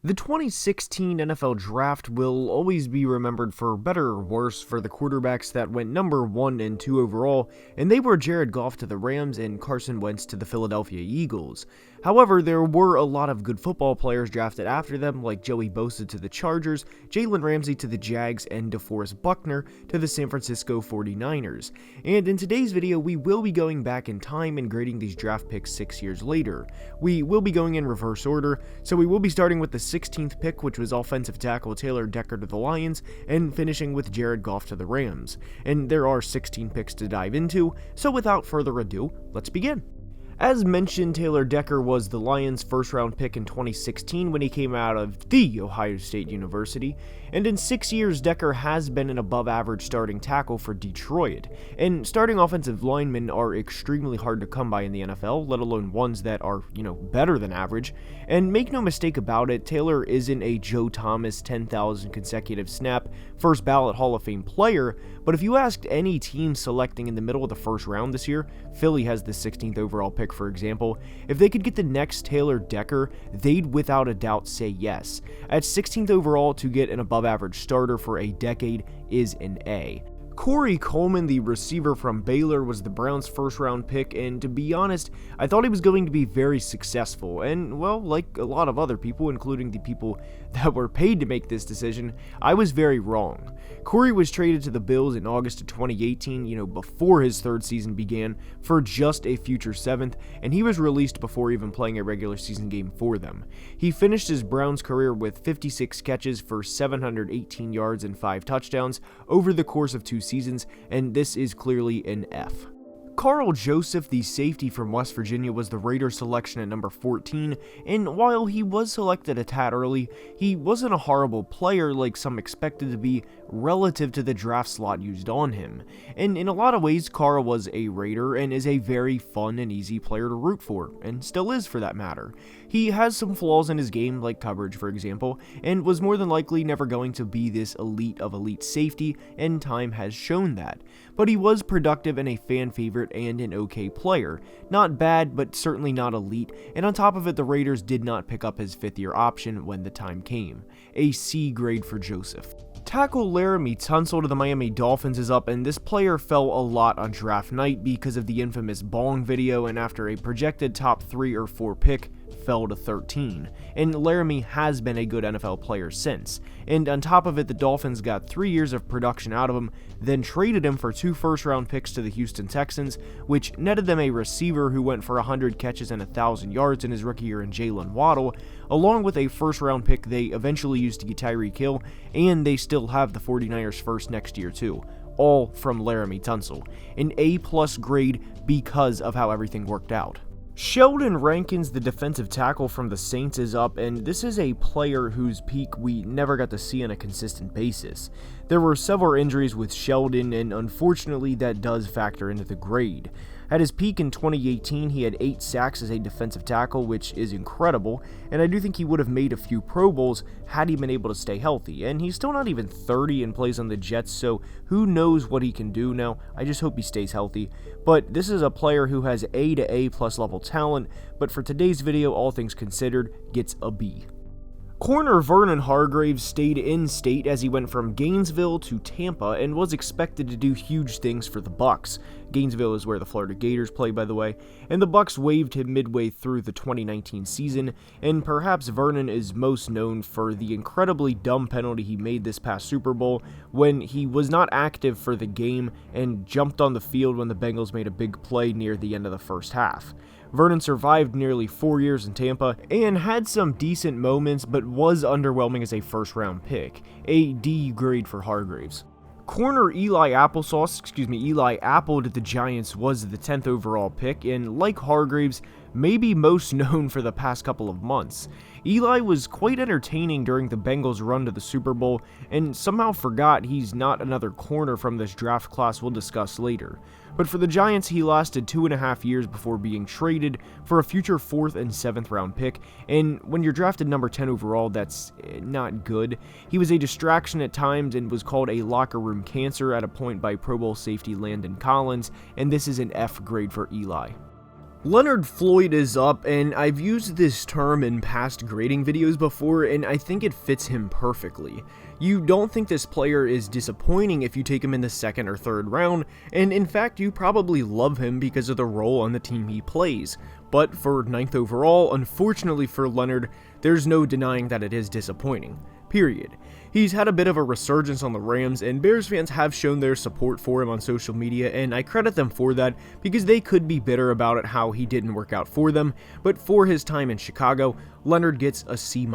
The 2016 NFL Draft will always be remembered for better or worse for the quarterbacks that went number 1 and 2 overall, and they were Jared Goff to the Rams and Carson Wentz to the Philadelphia Eagles. However, there were a lot of good football players drafted after them, like Joey Bosa to the Chargers, Jalen Ramsey to the Jags, and DeForest Buckner to the San Francisco 49ers. And in today's video, we will be going back in time and grading these draft picks 6 years later. We will be going in reverse order, so we will be starting with the 16th pick, which was offensive tackle Taylor Decker to the Lions, and finishing with Jared Goff to the Rams. And there are 16 picks to dive into, so without further ado, let's begin. As mentioned, Taylor Decker was the Lions' first-round pick in 2016 when he came out of the Ohio State University, and in 6 years, Decker has been an above-average starting tackle for Detroit. And starting offensive linemen are extremely hard to come by in the NFL, let alone ones that are, better than average. And make no mistake about it, Taylor isn't a Joe Thomas 10,000 consecutive snap, first-ballot Hall of Fame player, but if you asked any team selecting in the middle of the first round this year, Philly has the 16th overall pick, for example, if they could get the next Taylor Decker, they'd without a doubt say yes. At 16th overall, to get an above-average starter for a decade is an A. Coleman, the receiver from Baylor, was the Browns' first-round pick, and to be honest, I thought he was going to be very successful, and, well, like a lot of other people, including the people that were paid to make this decision, I was very wrong. Corey was traded to the Bills in August of 2018, before his third season began, for just a future 7th, and he was released before even playing a regular season game for them. He finished his Browns career with 56 catches for 718 yards and 5 touchdowns over the course of 2 seasons, and this is clearly an F. Karl Joseph, the safety from West Virginia, was the Raiders' selection at number 14, and while he was selected a tad early, he wasn't a horrible player like some expected to be relative to the draft slot used on him. And in a lot of ways, Karl was a Raider and is a very fun and easy player to root for, and still is for that matter. He has some flaws in his game, like coverage for example, and was more than likely never going to be this elite of elite safety, and time has shown that. But he was productive and a fan favorite and an okay player. Not bad, but certainly not elite, and on top of it, the Raiders did not pick up his 5th-year option when the time came. A C grade for Joseph. Tackle Laremy Tunsil to the Miami Dolphins is up, and this player fell a lot on draft night because of the infamous bong video, and after a projected top 3 or 4 pick, fell to 13, and Laremy has been a good NFL player since, and on top of it, the Dolphins got 3 years of production out of him, then traded him for 2 first-round picks to the Houston Texans, which netted them a receiver who went for 100 catches and 1,000 yards in his rookie year in Jalen Waddle, along with a first-round pick they eventually used to get Tyreek Hill, and they still have the 49ers first next year too, all from Laremy Tunsil, an A+ grade because of how everything worked out. Sheldon Rankins, the defensive tackle from the Saints, is up, and this is a player whose peak we never got to see on a consistent basis. There were several injuries with Sheldon, and unfortunately that does factor into the grade. At his peak in 2018, he had 8 sacks as a defensive tackle, which is incredible, and I do think he would have made a few Pro Bowls had he been able to stay healthy, and he's still not even 30 and plays on the Jets, so who knows what he can do now. I just hope he stays healthy. But this is a player who has A to A+ level talent, but for today's video, all things considered, gets a B. Corner Vernon Hargreaves stayed in state as he went from Gainesville to Tampa and was expected to do huge things for the Bucs. Gainesville is where the Florida Gators play, by the way, and the Bucs waived him midway through the 2019 season, and perhaps Vernon is most known for the incredibly dumb penalty he made this past Super Bowl when he was not active for the game and jumped on the field when the Bengals made a big play near the end of the first half. Vernon survived nearly 4 years in Tampa and had some decent moments, but was underwhelming as a first-round pick. A D grade for Hargreaves. Corner Eli Appled at the Giants was the 10th overall pick, and like Hargreaves, maybe most known for the past couple of months. Eli was quite entertaining during the Bengals' run to the Super Bowl, and somehow forgot he's not another corner from this draft class we'll discuss later. But for the Giants, he lasted 2.5 years before being traded for a future 4th and 7th round pick, and when you're drafted number 10 overall, that's not good. He was a distraction at times and was called a locker room cancer at a point by Pro Bowl safety Landon Collins, and this is an F grade for Eli. Leonard Floyd is up, and I've used this term in past grading videos before, and I think it fits him perfectly. You don't think this player is disappointing if you take him in the second or third round, and in fact you probably love him because of the role on the team he plays. But for 9th overall, unfortunately for Leonard, there's no denying that it is disappointing. Period. He's had a bit of a resurgence on the Rams, and Bears fans have shown their support for him on social media, and I credit them for that because they could be bitter about it how he didn't work out for them, but for his time in Chicago, Leonard gets a C-.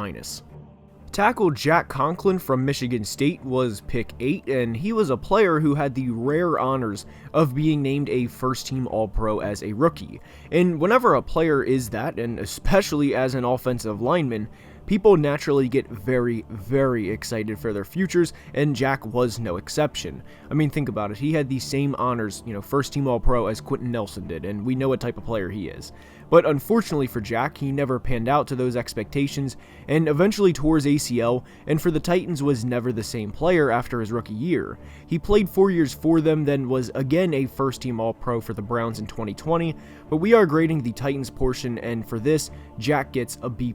Tackle Jack Conklin from Michigan State was pick 8, and he was a player who had the rare honors of being named a first-team All-Pro as a rookie. And whenever a player is that, and especially as an offensive lineman, people naturally get very, very excited for their futures, and Jack was no exception. I mean, think about it. He had the same honors, first-team All-Pro as Quentin Nelson did, and we know what type of player he is. But unfortunately for Jack, he never panned out to those expectations, and eventually tore his ACL, and for the Titans was never the same player after his rookie year. He played 4 years for them, then was again a first-team All-Pro for the Browns in 2020, but we are grading the Titans portion, and for this, Jack gets a B+.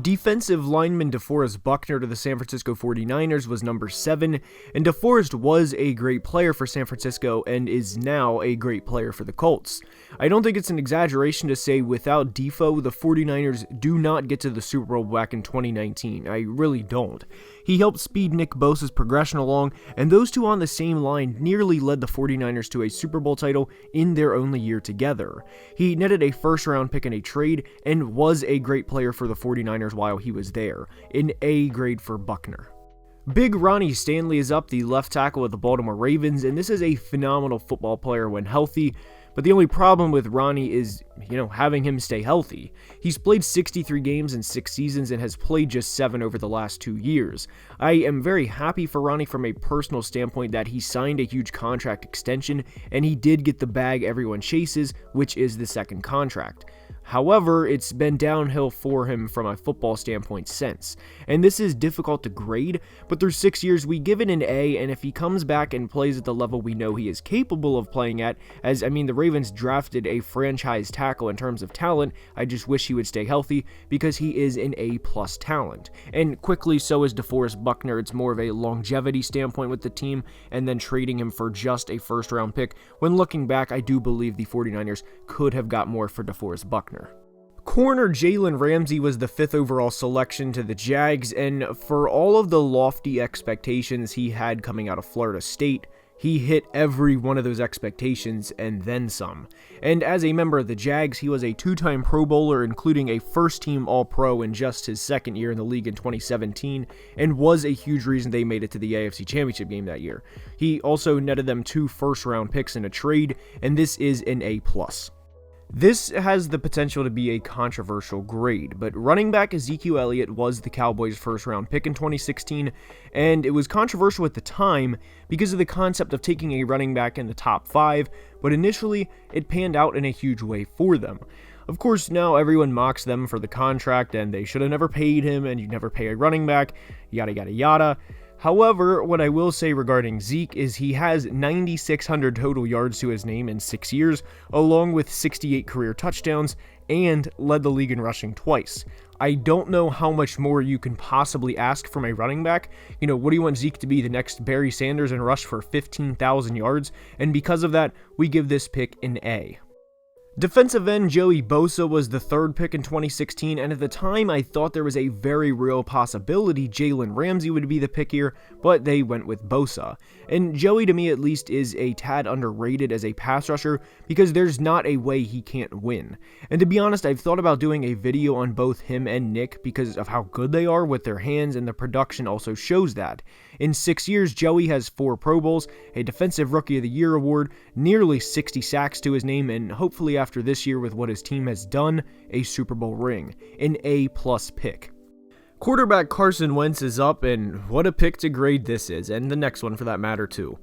Defensive lineman DeForest Buckner to the San Francisco 49ers was number 7, and DeForest was a great player for San Francisco and is now a great player for the Colts. I don't think it's an exaggeration to say without Defo, the 49ers do not get to the Super Bowl back in 2019. I really don't. He helped speed Nick Bosa's progression along, and those two on the same line nearly led the 49ers to a Super Bowl title in their only year together. He netted a first-round pick in a trade and was a great player for the 49ers while he was there. An A grade for Buckner. Big Ronnie Stanley is up, the left tackle of the Baltimore Ravens, and this is a phenomenal football player when healthy. But the only problem with Ronnie is, having him stay healthy. He's played 63 games in 6 seasons and has played just 7 over the last 2 years. I am very happy for Ronnie from a personal standpoint that he signed a huge contract extension, and he did get the bag everyone chases, which is the second contract. However, it's been downhill for him from a football standpoint since, and this is difficult to grade, but through 6 years we give it an A, and if he comes back and plays at the level we know he is capable of playing at, the Ravens drafted a franchise tackle in terms of talent, I just wish he would stay healthy because he is an A+ talent. And quickly, so is DeForest Buckner. It's more of a longevity standpoint with the team, and then trading him for just a first-round pick. When looking back, I do believe the 49ers could have got more for DeForest Buckner. Corner Jalen Ramsey was the 5th overall selection to the Jags, and for all of the lofty expectations he had coming out of Florida State, he hit every one of those expectations and then some. And as a member of the Jags, he was a 2-time Pro Bowler, including a first-team All-Pro in just his second year in the league in 2017, and was a huge reason they made it to the AFC Championship game that year. He also netted them 2 first-round picks in a trade, and this is an A+. This has the potential to be a controversial grade, but running back Ezekiel Elliott was the Cowboys' first-round pick in 2016, and it was controversial at the time because of the concept of taking a running back in the top 5, but initially, it panned out in a huge way for them. Of course, now everyone mocks them for the contract, and they should have never paid him, and you never pay a running back, yada yada yada. However, what I will say regarding Zeke is he has 9,600 total yards to his name in 6 years, along with 68 career touchdowns, and led the league in rushing twice. I don't know how much more you can possibly ask from a running back. What do you want Zeke to be, the next Barry Sanders and rush for 15,000 yards? And because of that, we give this pick an A. Defensive end Joey Bosa was the 3rd pick in 2016, and at the time I thought there was a very real possibility Jalen Ramsey would be the pick here, but they went with Bosa. And Joey, to me at least, is a tad underrated as a pass rusher because there's not a way he can't win. And to be honest, I've thought about doing a video on both him and Nick because of how good they are with their hands, and the production also shows that. In 6 years, Joey has 4 Pro Bowls, a Defensive Rookie of the Year award, nearly 60 sacks to his name, and hopefully after this year with what his team has done, a Super Bowl ring. An A+ pick. Quarterback Carson Wentz is up, and what a pick to grade this is, and the next one for that matter too.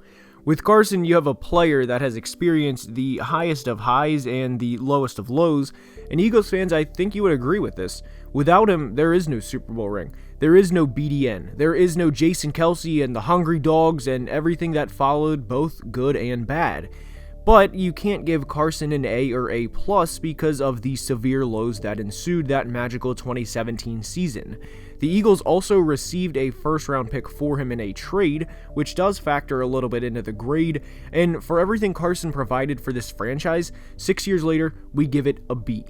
With Carson, you have a player that has experienced the highest of highs and the lowest of lows, and Eagles fans, I think you would agree with this. Without him, there is no Super Bowl ring. There is no BDN. There is no Jason Kelce and the Hungry Dogs and everything that followed, both good and bad. But you can't give Carson an A or A+ because of the severe lows that ensued that magical 2017 season. The Eagles also received a first-round pick for him in a trade, which does factor a little bit into the grade, and for everything Carson provided for this franchise, 6 years later, we give it a B.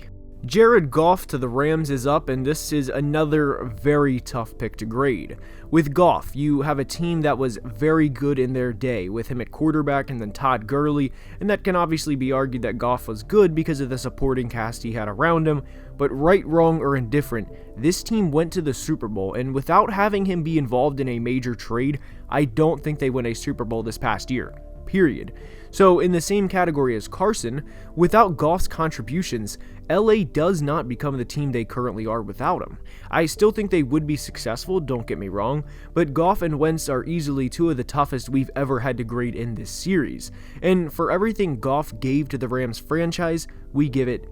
Jared Goff to the Rams is up, and this is another very tough pick to grade. With Goff, you have a team that was very good in their day, with him at quarterback and then Todd Gurley, and that can obviously be argued that Goff was good because of the supporting cast he had around him, but right, wrong, or indifferent, this team went to the Super Bowl, and without having him be involved in a major trade, I don't think they win a Super Bowl this past year. Period. So in the same category as Carson, without Goff's contributions, LA does not become the team they currently are without him. I still think they would be successful, don't get me wrong, but Goff and Wentz are easily two of the toughest we've ever had to grade in this series. And for everything Goff gave to the Rams franchise, we give it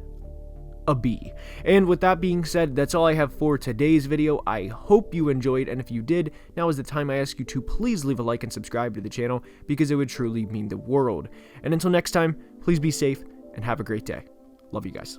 a B. And with that being said, that's all I have for today's video. I hope you enjoyed, and if you did, now is the time I ask you to please leave a like and subscribe to the channel, because it would truly mean the world. And until next time, please be safe and have a great day. Love you guys.